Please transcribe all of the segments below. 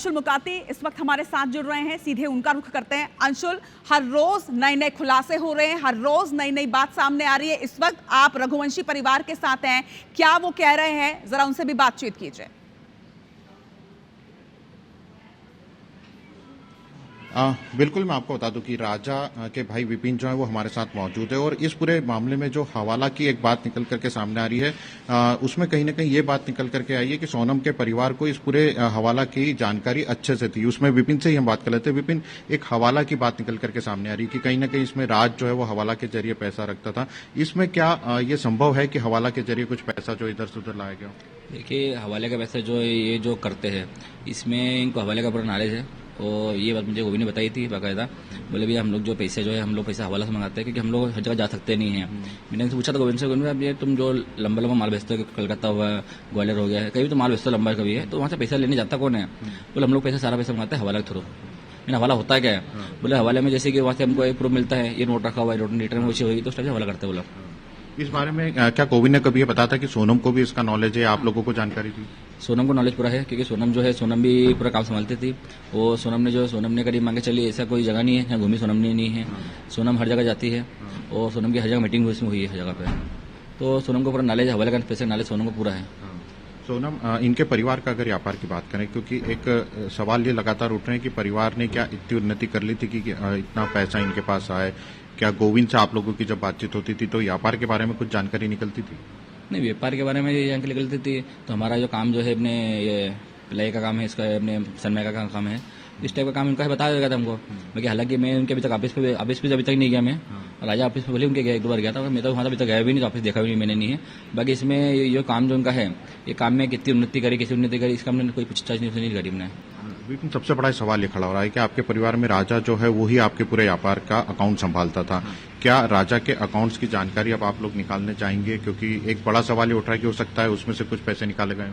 अंशुल मुकाती इस वक्त हमारे साथ जुड़ रहे हैं, सीधे उनका रुख करते हैं। अंशुल, हर रोज नए नए खुलासे हो रहे हैं, हर रोज नई नई बात सामने आ रही है। इस वक्त आप रघुवंशी परिवार के साथ हैं, क्या वो कह रहे हैं, जरा उनसे भी बातचीत कीजिए। बिल्कुल, मैं आपको बता दूं कि राजा के भाई विपिन जो है वो हमारे साथ मौजूद है और इस पूरे मामले में जो हवाला की एक बात निकल करके सामने आ रही है, उसमें कहीं ना कहीं ये बात निकल करके आई है कि सोनम के परिवार को इस पूरे हवाला की जानकारी अच्छे से थी। उसमें विपिन से ही हम बात कर लेते हैं। विपिन, एक हवाला की बात निकल करके सामने आ रही है कि कहीं ना कहीं इसमें राज जो है वो हवाला के जरिए पैसा रखता था। इसमें क्या ये संभव है कि हवाला के जरिए कुछ पैसा जो इधर से उधर लाया गया? देखिए, हवाले का पैसा जो ये जो करते हैं, इसमें इनको हवाले का पूरा नॉलेज है और ये बात मुझे गोभी ने बताई थी बाकायदा। बोले भैया हम लोग जो पैसे जो है हम लोग पैसा हवाला से मंगाते हैं क्योंकि हम लोग हर जगह जा सकते नहीं हैं। मैंने उनसे पूछा था गोविंद से, गोविंद ये तुम जो लंबा लंबा माल बेचते हो, कलकत्ता हुआ, ग्वालियर हो गया, कहीं तो माल बेचते हो लंबा कभी है, तो वहाँ से पैसा लेने जाता कौन है? बोले हम लोग पैसा सारा पैसा मंगाते हैं हवाला के थ्रू। मैंने हवाला होता क्या है? बोले हवाले में जैसे कि वहाँ से हमको एक प्रूफ मिलता है, ये नोट रखा हुआ है, नोट लीटर में वैसी होगी तो उस टाइम से हवाला करते हैं। बोला इस बारे में क्या गोविंद ने कभी ये बताया था कि सोनम को भी इसका नॉलेज है, आप लोगों को जानकारी थी? सोनम को नॉलेज पूरा है क्योंकि सोनम जो है, सोनम भी पूरा काम संभालती थी। वो सोनम ने करीब मांगे चलिए ऐसा कोई जगह नहीं है जहाँ घूमी सोनम ने नहीं है। सोनम हर जगह जाती है और सोनम की हर जगह मीटिंग हुई है हर जगह पे। तो सोनम को पूरा नॉलेज, हवाले का पैसे नॉलेज सोनम को पूरा है। सोनम, इनके परिवार का अगर व्यापार की बात करें, क्योंकि एक सवाल ये लगातार उठ रहे हैं कि परिवार ने क्या इतनी उन्नति कर ली थी कि इतना पैसा इनके पास आए? क्या गोविंद से आप लोगों की जब बातचीत होती थी तो व्यापार के बारे में कुछ जानकारी निकलती थी? नहीं, व्यापार के बारे में ये जानकारी निकलती थी तो हमारा जो काम जो है अपने ये प्लाई का काम है, इसका अपने सनमाइका का काम है, इस टाइप का काम इनका बता देगा था हमको। बाकी हालांकि मैं उनके अभी तक ऑफिस पे अभी तक नहीं गया। मैं राजा ऑफिस पे बोले उनके गया, एक दो बार गया था, मैं तो वहाँ अभी तक गया भी नहीं, तो ऑफिस देखा भी नहीं मैंने नहीं है। बाकी इसमें ये काम जो उनका है, ये काम में कितनी उन्नति करी, कैसी उन्नति करी, इसका हमने कोई पूछताछ नहीं करी हमने। लेकिन सबसे बड़ा सवाल ये खड़ा हो रहा है कि आपके परिवार में राजा जो है वो ही आपके पूरे व्यापार का अकाउंट संभालता था। क्या राजा के अकाउंट्स की जानकारी अब आप लोग निकालने चाहेंगे? क्योंकि एक बड़ा सवाल ये उठ रहा है कि हो सकता है उसमें से कुछ पैसे निकाले गए।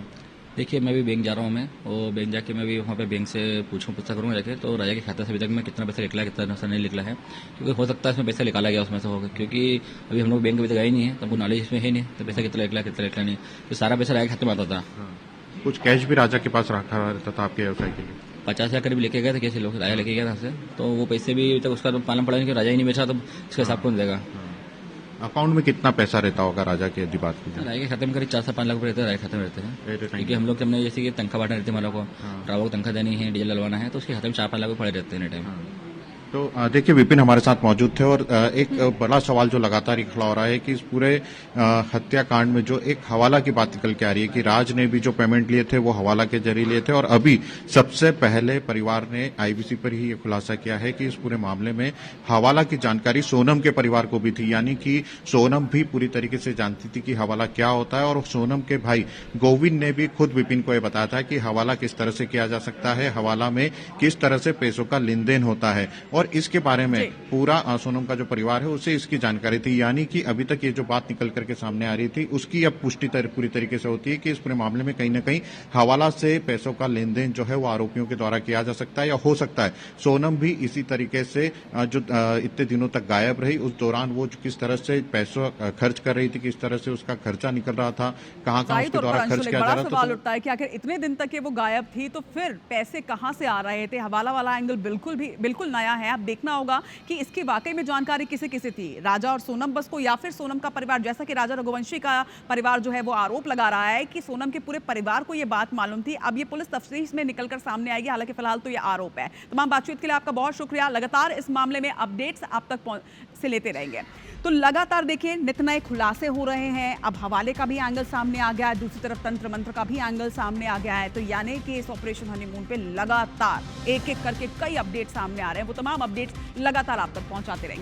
देखिए, मैं भी बैंक जा रहा हूँ, मैं और बैंक जाके मैं भी वहाँ पे बैंक से पूछता करूँगा जाके, तो राजा के खाते से अभी तक मैं कितना पैसा निकला कितना पैसा नहीं निकला है, क्योंकि हो सकता है इसमें पैसा निकाला गया उसमें से होगा, क्योंकि अभी हम लोग बैंक अभी तक गए नहीं है तो हमको नॉलेज इसमें है नहीं, तो पैसा कितना निकला नहीं, तो सारा पैसा राजा के खाते में आता था। कुछ कैश भी राजा के पास रखा रहता था आपके व्यवसाय के लिए? 50,000 करीब लेके गए थे कैसे लोग, राजा लेके गया था से, तो वो पैसे भी अभी तक उसका पालन पड़ा नहीं कि राजा ही नहीं बेचा, तो उसका हिसाब कौन देगा? अकाउंट में कितना पैसा रहता होगा राजा की यदि बात की? राजा के खाते में करीब 4 से 5 लाख रुपए रहते हैं, राजा के खाते में रहते हैं, क्योंकि हम लोग हमने जैसे कि तनख्वाह बांटना रहती है, हमारे को ड्राइवर को तनख्वाह देनी है, डीजल डलवाना है, तो उसके खाते में 4-5 लाख रुपए पड़े रहते हैं टाइम। तो देखिए, विपिन हमारे साथ मौजूद थे और एक बड़ा सवाल जो लगातार ही खड़ा हो रहा है कि इस पूरे हत्याकांड में जो एक हवाला की बात निकल के आ रही है कि राज ने भी जो पेमेंट लिए थे वो हवाला के जरिए लिए थे, और अभी सबसे पहले परिवार ने आईबीसी पर ही ये खुलासा किया है कि इस पूरे मामले में हवाला की जानकारी सोनम के परिवार को भी थी, यानी कि सोनम भी पूरी तरीके से जानती थी कि हवाला क्या होता है। और सोनम के भाई गोविंद ने भी खुद विपिन को यह बताया था कि हवाला किस तरह से किया जा सकता है, हवाला में किस तरह से पैसों का लेन देन होता है, और इसके बारे में पूरा सोनम का जो परिवार है उसे इसकी जानकारी थी। यानी कि अभी तक ये जो बात निकल करके सामने आ रही थी उसकी अब पुष्टि पूरी तरीके से होती है कि इस पूरे मामले में कहीं ना कहीं हवाला से पैसों का लेन देन जो है वो आरोपियों के द्वारा किया जा सकता है, या हो सकता है सोनम भी इसी तरीके से जो इतने दिनों तक गायब रही, उस दौरान वो किस तरह से पैसों खर्च कर रही थी, किस तरह से उसका खर्चा निकल रहा था, कहाँ उसके द्वारा खर्च किया जा रहा था। सवाल उठता है कि आखिर इतने दिन तक ये वो गायब थी तो फिर पैसे कहां से आ रहे थे? हवाला वाला एंगल बिल्कुल नया है। आप देखना होगा कि इसकी वाकई में जानकारी किसे किसे थी, राजा और सोनम बस को, या फिर सोनम का परिवार? जैसा कि राजा रघुवंशी का परिवार जो है वो आरोप लगा रहा है कि सोनम के पूरे परिवार को ये बात मालूम थी। अब ये पुलिस तफ्तीश में निकलकर सामने आएगी, हालांकि फिलहाल तो ये आरोप है। तमाम बातचीत के लिए आपका बहुत शुक्रिया। लगातार इस मामले में अपडेट्स आप तक से लेते रहेंगे। तो लगातार देखिए नित नए खुलासे हो रहे हैं। अब हवाले का भी एंगल सामने आ गया है, दूसरी तरफ तंत्र मंत्र का भी एंगल सामने आ गया है। तो यानी कि इस ऑपरेशन हनीमून पे लगातार एक एक करके कई अपडेट सामने आ रहे हैं, वो तमाम अपडेट्स लगातार आप तक पहुंचाते रहेंगे।